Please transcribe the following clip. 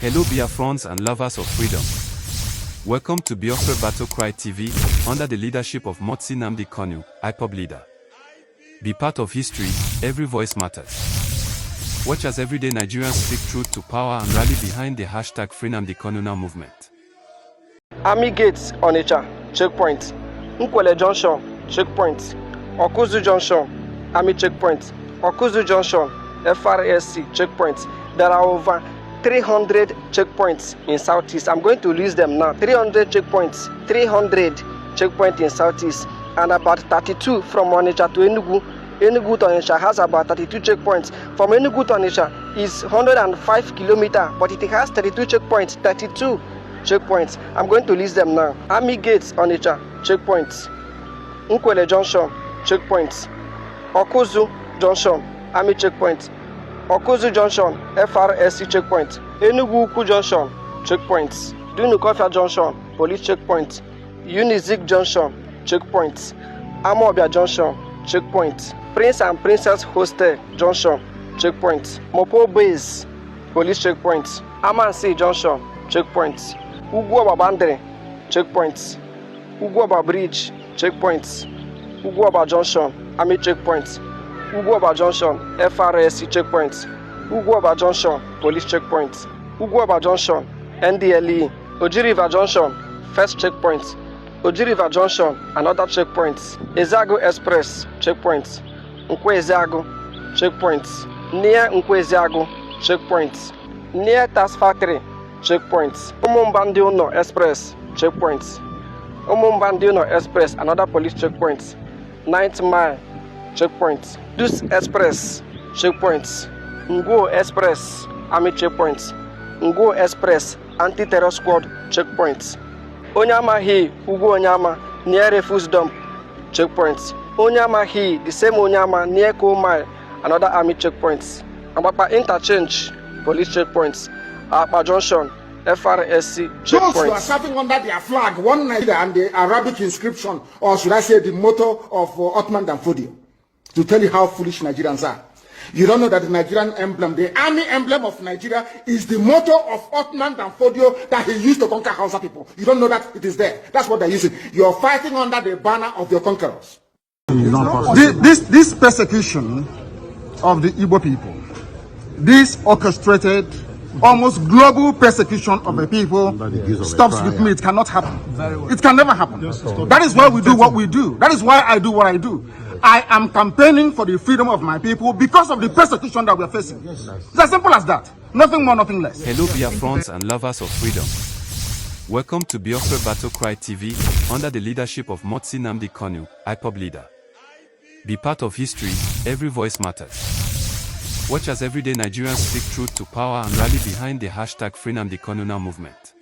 Hello Biafrans and lovers of freedom. Welcome to Biafra Battle Cry TV, under the leadership of Nnamdi Kanu, IPOB leader. Be part of history, every voice matters. Watch as everyday Nigerians speak truth to power and rally behind the hashtag #FreeNamdiKanu movement. Army Gates, Onitsha, checkpoint. Nkwele Junction, checkpoint. Okuzu Junction, Army checkpoint. Okuzu Junction, FRSC checkpoint. There are over 300 checkpoints in Southeast. I'm going to list them now. 300 checkpoints. 300 checkpoints in Southeast. And about 32 from Onitsha to Enugu. Enugu to Onitsha has about 32 checkpoints. From Enugu to Onitsha is 105 kilometers, but it has 32 checkpoints. 32 checkpoints. I'm going to list them now. Army Gates, Onitsha, checkpoints. Nkwele Junction, checkpoints. Okuzu Junction, Army checkpoint. Okuzu Junction, FRSC checkpoint. Enugu Ukwu Junction, checkpoints. Dunukofia Junction, police checkpoint. Unizik Junction, checkpoint. Umuahia Junction, checkpoint. Prince and Princess Hostel Junction, checkpoint. Mopo Base, police checkpoint. Amansi Junction, checkpoint. Ugwoba Bandre, checkpoint. Ugwoba Bridge, checkpoint. Ugwoba Junction, Army checkpoint. Ugwoba Junction, FRSC checkpoint. Ugwoba Junction, police checkpoint. Ugwoba Junction, NDLE. Oji River Junction, first checkpoint. Oji River Junction, another checkpoint. Ezeagu Express, checkpoint. Nkwe Ezeagu, checkpoint. Near Nkwe Ezeagu, checkpoint. Near Task Factory, checkpoint. Umumbandiono Express, checkpoint. Umumbandiono Express, another police checkpoint. 9th Mile, checkpoint. Dus Express, checkpoint. Ngo Express, Army checkpoint. Ngo Express, anti-terror squad, checkpoint. Onyama Hill, Ugu Onyama, near refuse dump, checkpoint. Onyama Hill, the same Onyama, near Coal Mile, another army checkpoint. Abapa Interchange, police checkpoints. Apa Junction, FRSC checkpoint. Those who are serving under their flag, one Nigeria and the Arabic inscription, or should I say the motto of Ottoman Danfodio, to tell you how foolish Nigerians are. You don't know that the Nigerian emblem, the army emblem of Nigeria, is the motto of Ottoman Danfodio that he used to conquer Hausa people. You don't know that it is there. That's what they're using. You're fighting under the banner of your conquerors. This persecution of the Igbo people, this orchestrated, almost global persecution of the people stops with me. It cannot happen. It can never happen. That is why we do what we do. That is why I do what I do. I am campaigning for the freedom of my people because of the persecution that we are facing. It's as simple as that. Nothing more, nothing less. Hello Biafrans and lovers of freedom. Welcome to Biafra Battle Cry TV, under the leadership of Nnamdi Kanu, IPOB leader. Be part of history, every voice matters. Watch as everyday Nigerians speak truth to power and rally behind the hashtag #FreeNamdiKanu movement.